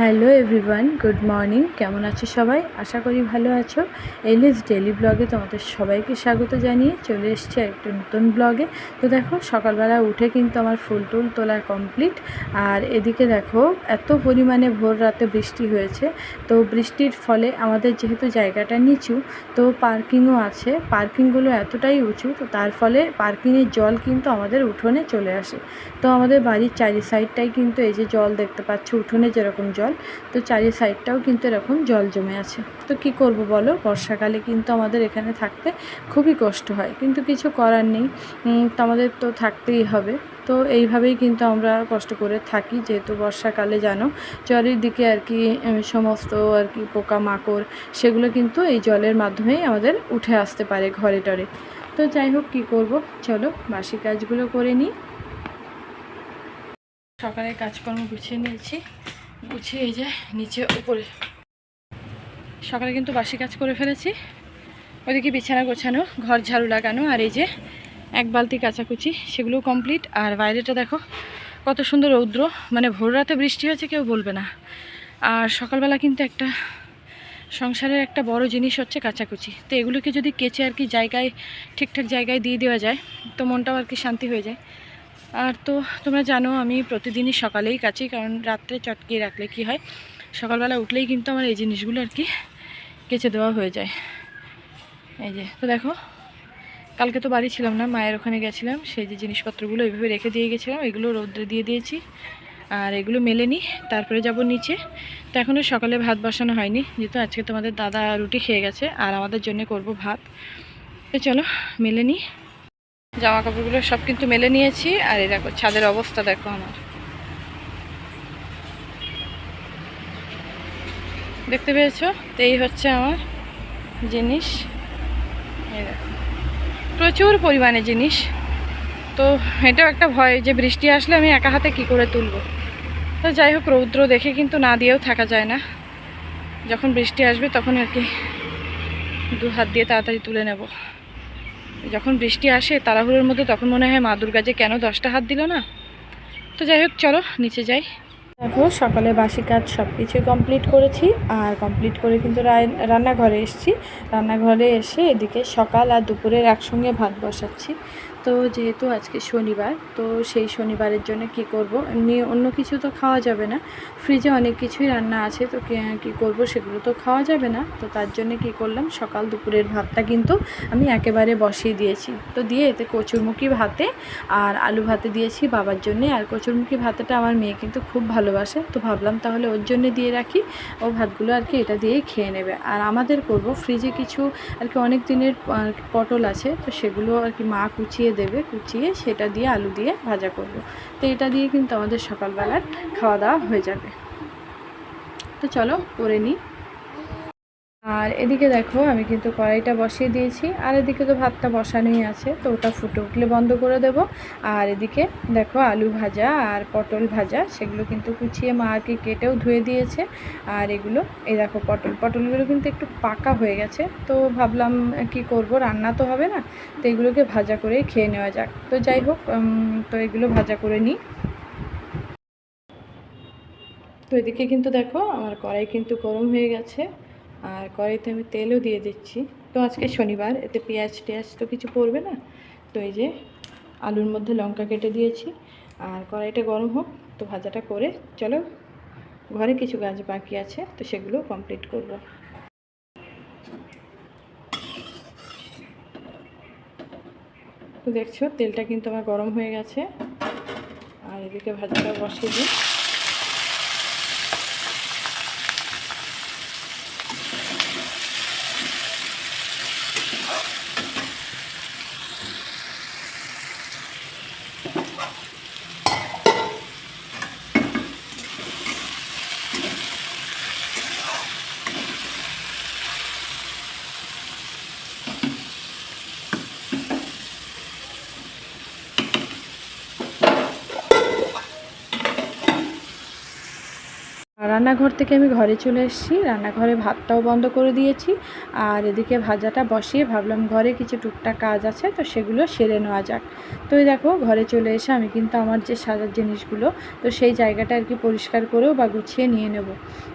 Hello everyone, good morning. কেমন আছো সবাই? আশা করি ভালো আছো। এলএস ডেলি ব্লগে তোমাদের সবাইকে স্বাগত জানিয়ে চলে এসেছি একটা নতুন ব্লগে। তো দেখো, সকালবেলা উঠে কিন্তু আমার ফুল টুল তোলা কমপ্লিট। আর এদিকে দেখো, এত পরিমাণে ভোর রাতে বৃষ্টি হয়েছে। তো বৃষ্টির ফলে আমাদের যেহেতু জায়গাটা নিচু, তো পার্কিংও আছে, পার্কিংগুলো এতটাই উঁচু, তো তার ফলে পার্কিংয়ের জল কিন্তু আমাদের উঠোনে চলে আসে। তো আমাদের বাড়ির চারি সাইডটাই কিন্তু এই যে জল দেখতে পাচ্ছ, উঠোনে যেরকম জল, তো চারি সাইডটাও কিন্তু এরকম জল জমে আছে। তো কি করব বলো, বর্ষাকালে কিন্তু আমাদের এখানে থাকতে খুবই কষ্ট হয়, কিন্তু কিছু করার নেই। তো আমাদের তো থাকতেই হবে। তো এইভাবেই কিন্তু আমরা কষ্ট করে থাকি, যেহেতু বর্ষাকালে জানো চারিদিকে আর কি সমস্ত আর কি পোকামাকড়, সেগুলো কিন্তু এই জলের মাধ্যমেই আমাদের উঠে আসতে পারে ঘরে টরে। তো যাই হোক, কী করব, চলো বাসি কাজগুলো করে নিই। সকালে কাজকর্ম গুছিয়ে নিয়েছি, গুছিয়ে এই যে নিচে উপরে সকালে কিন্তু বাসি কাজ করে ফেলেছি। ওইদিকে বিছানা গোছানো, ঘর ঝাড়ু লাগানো, আর এই যে এক বালতি কাচাকুচি, সেগুলো কমপ্লিট। আর বাইরেটা দেখো কত সুন্দর রৌদ্র, মানে ভোর রাতে বৃষ্টি হয়েছে কেউ বলবে না। আর সকালবেলা কিন্তু একটা সংসারের একটা বড় জিনিস হচ্ছে কাচাকুচি। তো এগুলোকে যদি কেচে আর কি জায়গায় ঠিকঠাক জায়গায় দিয়ে দেওয়া যায়, তো মনটাও আর কি শান্তি হয়ে যায়। আর তো তোমরা জানো আমি প্রতিদিনই সকালেই কাচি, কারণ রাত্রে চটকিয়ে রাখলে কি হয়, সকালবেলা উঠলেই কিন্তু আমার এই জিনিসগুলো আর কি কেচে দেওয়া হয়ে যায়। এই যে তো দেখো, কালকে তো বাড়ি ছিলাম না, মায়ের ওখানে গেছিলাম, সেই যে জিনিসপত্রগুলো এইভাবে রেখে দিয়ে গেছিলাম, এগুলো রৌদ্রে দিয়ে দিয়েছি। আর এগুলো মেলে নিই, তারপরে যাব নিচে। তো এখনও সকালে ভাত বসানো হয়নি, যেহেতু আজকে তোমাদের দাদা রুটি খেয়ে গেছে, আর আমাদের জন্য করব ভাত। তো চলো মেলে নিই। জামা কাপড়গুলো সব কিন্তু মেলে নিয়েছি। আর এই দেখো ছাদের অবস্থা দেখো আমার, দেখতে পেয়েছো? তো এই হচ্ছে আমার জিনিস, এই দেখো প্রচুর পরিমাণে জিনিস। তো এটাও একটা ভয় যে বৃষ্টি আসলে আমি একা হাতে কি করে তুলবো। তো যাই হোক, রৌদ্র দেখে কিন্তু না দিয়েও থাকা যায় না, যখন বৃষ্টি আসবে তখন আর কি দু হাত দিয়ে তাড়াতাড়ি তুলে নেব। যখন বৃষ্টি আসে তাড়াহুড়োর মধ্যে, তখন মনে হয় মা দুর্গা যে কেন 10টা হাত দিল না। তো যাই হোক, চলো নিচে যাই। দেখো, সকালে বাসি কাজ সব কিছুই কমপ্লিট করেছি। আর কমপ্লিট করে কিন্তু রান্নাঘরে এসেছি। রান্নাঘরে এসে এদিকে সকাল আর দুপুরের একসঙ্গে ভাত বসাচ্ছি। তো যেহেতু আজকে শনিবার, তো সেই শনিবারের জন্য কি করব, এমনি অন্য কিছু তো খাওয়া যাবে না, ফ্রিজে অনেক কিছুই রান্না আছে, তো কি করব, সেগুলো তো খাওয়া যাবে না। তো তার জন্য কি করলাম, সকাল দুপুরের ভাতটা কিন্তু আমি একেবারে বসিয়ে দিয়েছি। তো দিয়ে এতে কচুরমুখী ভাতে আর আলু ভাতে দিয়েছি বাবার জন্যে। আর কচুরমুখী ভাতটা আমার মেয়ে কিন্তু খুব ভালোবাসে, তো ভাবলাম তাহলে ওর জন্য দিয়ে রাখি, ও ভাতগুলো আর কি এটা দিয়েই খেয়ে নেবে। আর আমাদের করব ফ্রিজে কিছু আর কি অনেক দিনের পটল আছে, তো সেগুলো আর কি মা কুচিয়ে দেবে, কুচিয়ে সেটা দিয়ে আলু দিয়ে ভাজা করব। তো এটা দিয়ে কিন্তু আমাদের সকালবেলার খাওয়া দাওয়া হয়ে যাবে। তো চলো করে নিই। আর এদিকে দেখো, আমি কিন্তু কড়াইটা বসিয়ে দিয়েছি, আর এদিকে তো ভাতটা বসানোই আছে, তো ওটা ফুটে উঠলে বন্ধ করে দেব। আর এদিকে দেখো আলু ভাজা আর পটল ভাজা, সেগুলো কিন্তু কুচিয়ে মা আর কি কেটেও ধুয়ে দিয়েছে। আর এগুলো এই দেখো পটলগুলো কিন্তু একটু পাকা হয়ে গেছে, তো ভাবলাম কি করব, রান্না তো হবে না, তো এগুলোকে ভাজা করেই খেয়ে নেওয়া যাক। তো যাই হোক, তো এগুলো ভাজা করে নিই। তো এদিকে কিন্তু দেখো আমার কড়াই কিন্তু গরম হয়ে গেছে, আর কড়াইতে আমি তেলও দিয়ে দিচ্ছি। তো আজকে শনিবার, এতে পেঁয়াজ টেয়াজ তো কিছু পড়বে না। তো এই যে আলুর মধ্যে লঙ্কা কেটে দিয়েছি। আর কড়াইটা গরম হোক, তো ভাজাটা করে চলো, ঘরে কিছু কাজ বাকি আছে, তো সেগুলো কমপ্লিট করব। তো দেখছো তেলটা কিন্তু আমার গরম হয়ে গেছে, আর এদিকে ভাজাটা বসিয়ে দিই। রান্নাঘর থেকে আমি ঘরে চলে এসেছি, রান্নাঘরে ভাতটাও বন্ধ করে দিয়েছি। আর এদিকে ভাজাটা বসিয়ে ভাবলাম ঘরে কিছু টুকটাক কাজ আছে, তো সেগুলো সেরে নেওয়া যাক। তো এই দেখো ঘরে চলে এসে আমি কিন্তু আমার যে সাজার জিনিসগুলো, তো সেই জায়গাটা আর কি পরিষ্কার করেও বা গুছিয়ে নিয়ে নেব।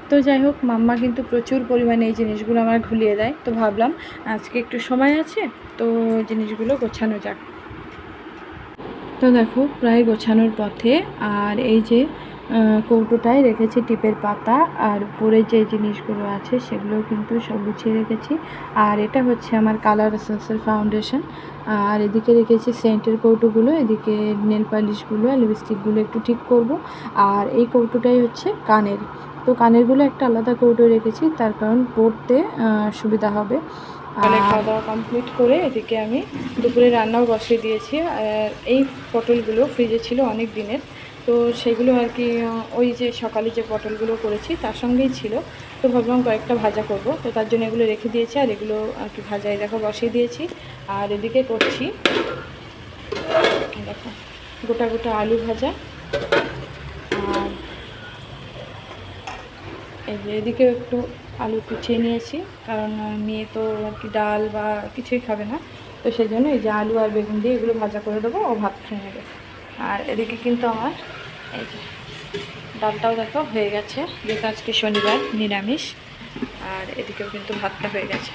তো যাই হোক, মাম্মা কিন্তু প্রচুর পরিমাণে এই জিনিসগুলো আমার ঘুলিয়ে দেয়, তো ভাবলাম আজকে একটু সময় আছে, তো জিনিসগুলো গোছানো যাক। তো দেখো প্রায় গোছানোর পথে। আর এই যে কৌটোটায় রেখেছি টিপের পাতা, আর উপরে যে জিনিসগুলো আছে সেগুলোও কিন্তু সব গুছিয়ে রেখেছি। আর এটা হচ্ছে আমার কালার এসেন্সের ফাউন্ডেশন। আর এদিকে রেখেছি সেন্টের কৌটোগুলো, এদিকে নেল পালিশগুলো আর লিপস্টিকগুলো একটু ঠিক করব। আর এই কৌটোটাই হচ্ছে কানের, তো কানেরগুলো একটা আলাদা কৌটো রেখেছি, তার কারণ পরতে সুবিধা হবে। আর খাওয়া দাওয়া কমপ্লিট করে এদিকে আমি দুপুরে রান্নাও বসিয়ে দিয়েছি। আর এই পটলগুলো ফ্রিজে ছিল অনেক দিনের, তো সেগুলো আর কি ওই যে সকালে যে পটলগুলো করেছি তার সঙ্গেই ছিল, তো ভাবলাম কয়েকটা ভাজা করব, তো তার জন্য এগুলো রেখে দিয়েছি। আর এগুলো আর কি ভাজাই দেখো বসিয়ে দিয়েছি। আর এদিকে করছি দেখো গোটা গোটা আলু ভাজা। আর এই যে এদিকে একটু আলু কুচিয়ে নিয়েছি, কারণ মেয়ে তো আর কি ডাল বা কিছুই খাবে না, তো সেই জন্য এই যে আলু আর বেগুন দিয়ে এগুলো ভাজা করে দেবো, ও ভাত খেয়ে নেবে। আর এদিকে কিন্তু আমার এই যে ডালটাও দেখো হয়ে গেছে, যেহেতু আজকে শনিবার নিরামিষ। আর এদিকেও কিন্তু ভাতটা হয়ে গেছে।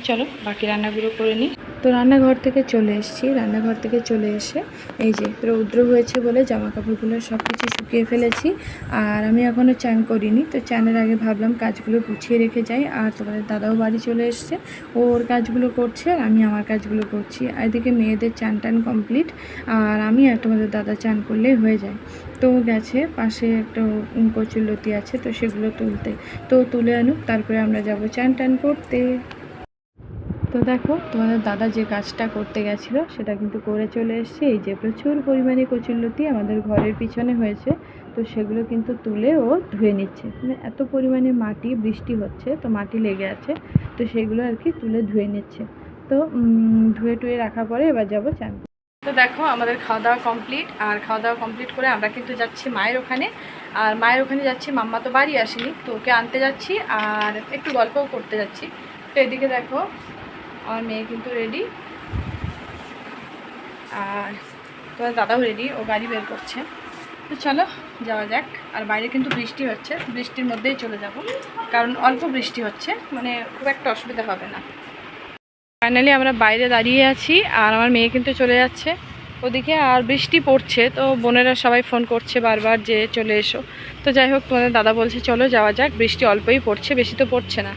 চলো বাকি রান্নাগুলো করে নিই। তো রান্নাঘর থেকে চলে এসেছি, রান্নাঘর থেকে চলে এসে এই যে রৌদ্র হয়েছে বলে জামা কাপড়গুলো সব কিছু শুকিয়ে ফেলেছি। আর আমি এখনও চান করিনি, তো চানের আগে ভাবলাম কাজগুলো গুছিয়ে রেখে যাই। আর তোমাদের দাদাও বাড়ি চলে এসছে, ওর কাজগুলো করছে আর আমি আমার কাজগুলো করছি। আর এদিকে মেয়েদের চান টান কমপ্লিট, আর আমি আর তোমাদের দাদা চান করলেই হয়ে যায়। তো গেছে পাশে একটা কচুরলতি আছে, তো সেগুলো তুলতে, তো তুলে আনুক, তারপরে আমরা যাব চান টান করতে। তো দেখো তোমাদের দাদা যে কাজটা করতে গেছিলো সেটা কিন্তু করে চলে এসছে। এই যে প্রচুর পরিমাণে কচুরলতি আমাদের ঘরের পিছনে হয়েছে, তো সেগুলো কিন্তু তুলে ও ধুয়ে নিচ্ছে। মানে এত পরিমাণে মাটি, বৃষ্টি হচ্ছে তো মাটি লেগে আছে, তো সেগুলো আর কি তুলে ধুয়ে নিচ্ছে। তো ধুয়ে টুয়ে রাখার পরে এবার যাবো চান। তো দেখো আমাদের খাওয়া দাওয়া কমপ্লিট, আর খাওয়া দাওয়া কমপ্লিট করে আমরা কিন্তু যাচ্ছি মায়ের ওখানে। আর মায়ের ওখানে যাচ্ছি, মাম্মা তো বাড়ি আসেনি, তো ওকে আনতে যাচ্ছি আর একটু গল্পও করতে যাচ্ছি। তো এদিকে দেখো আমার মেয়ে কিন্তু রেডি, আর তোমার দাদাও রেডি, ও গাড়ি বের করছে। তো চলো যাওয়া যাক। আর বাইরে কিন্তু বৃষ্টি হচ্ছে, বৃষ্টির মধ্যেই চলে যাব, কারণ অল্প বৃষ্টি হচ্ছে, মানে খুব একটা অসুবিধা হবে না। ফাইনালি আমরা বাইরে দাঁড়িয়ে আছি, আর আমার মেয়ে কিন্তু চলে যাচ্ছে ওদিকে। আর বৃষ্টি পড়ছে, তো বোনেরা সবাই ফোন করছে বারবার যে চলে এসো। তো যাই হোক তোমাদের দাদা বলছে চলো যাওয়া যাক, বৃষ্টি অল্পই পড়ছে, বেশি তো পড়ছে না।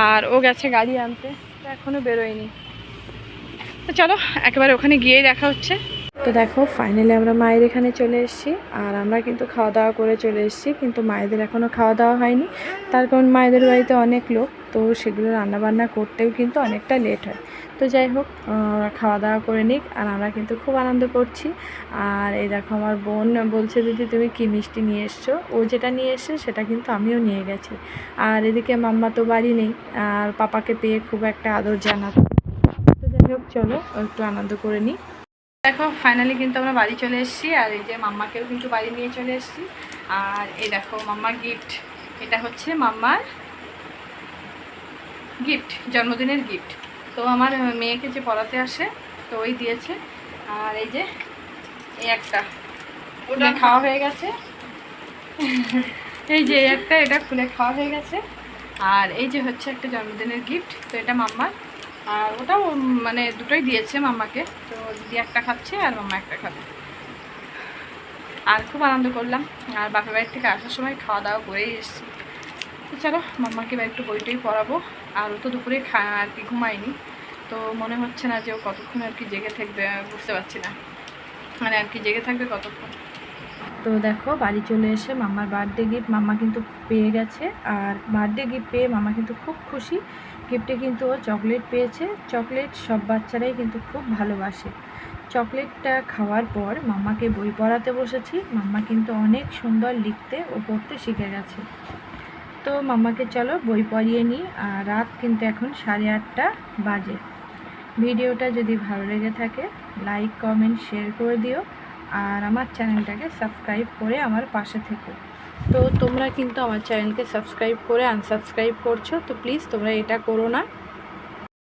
আর ও গেছে গাড়ি আনতে, তো এখনও বেরোয়নি। তো চলো একেবারে ওখানে গিয়েই দেখা হচ্ছে। তো দেখো ফাইনালি আমরা মায়ের এখানে চলে এসেছি, আর আমরা কিন্তু খাওয়া দাওয়া করে চলে এসেছি, কিন্তু মায়েদের এখনও খাওয়া দাওয়া হয়নি। তার কারণ মায়েদের বাড়িতে অনেক লোক, তো সেগুলো রান্নাবান্না করতেও কিন্তু অনেকটা লেট হয়। তো যাই হোক খাওয়া দাওয়া করে নিক, আর আমরা কিন্তু খুব আনন্দ করছি। আর এই দেখো আমার বোন বলছে দিদি তুমি কী মিষ্টি নিয়ে এসছো, ও যেটা নিয়ে এসছে সেটা কিন্তু আমিও নিয়ে গেছি। আর এদিকে মাম্মা তো বাড়ি নেই, আর পাপাকে পেয়ে খুব একটা আদর জানাচ্ছে। তো যাই হোক চলো একটু আনন্দ করে নিই। দেখো ফাইনালি কিন্তু আমরা বাড়ি চলে এসেছি, আর এই যে মাম্মাকেও কিন্তু বাড়ি নিয়ে চলে এসেছি। আর এই দেখো মাম্মার গিফট, এটা হচ্ছে মাম্মার গিফট, জন্মদিনের গিফট। তো আমার মেয়েকে যে পড়াতে আসে তো ওই দিয়েছে। আর এই যে এই একটা ওটা খাওয়া হয়ে গেছে, এই যে একটা এটা খুলে খাওয়া হয়ে গেছে। আর এই যে হচ্ছে একটা জন্মদিনের গিফট, তো এটা মাম্মার। আর ওটাও মানে দুটোই দিয়েছে মাম্মাকে, তো দিদি একটা খাচ্ছে আর মাম্মা একটা খাবে। আর খুব আনন্দ করলাম, আর বাপের বাড়ির থেকে আসার সময় খাওয়া দাওয়া করেই এসেছি। তো চলো মাম্মাকে এবার একটু বইটই পড়াবো। আর ও তো দুপুরে আর কি ঘুমায়নি, তো মনে হচ্ছে না যে ও কতক্ষণ আর কি জেগে থাকবে, বুঝতে পারছি না মানে আর কি জেগে থাকবে কতক্ষণ। তো দেখো বাড়ি চলে এসে মাম্মার বার্থডে গিফট মাম্মা কিন্তু পেয়ে গেছে। আর বার্থডে গিফট পেয়ে মাম্মা কিন্তু খুব খুশি। গিফটে কিন্তু ও চকলেট পেয়েছে, চকলেট সব বাচ্চারাই কিন্তু খুব ভালোবাসে। চকলেটটা খাওয়ার পর মাম্মাকে বই পড়াতে বসেছি, মাম্মা কিন্তু অনেক সুন্দর লিখতে ও পড়তে শিখে গেছে। তো মাম্মাকে চলো বই পড়িয়ে নিই। আর রাত কিন্তু এখন 8:30 বাজে। ভিডিওটা যদি ভালো লেগে থাকে লাইক কমেন্ট শেয়ার করে দিও, আর আমার চ্যানেলটাকে সাবস্ক্রাইব করে আমার পাশে থেকো। তো তোমরা কিন্তু আমার চ্যানেলকে সাবস্ক্রাইব করে আনসাবস্ক্রাইব করছো, তো প্লিজ তোমরা এটা করো না।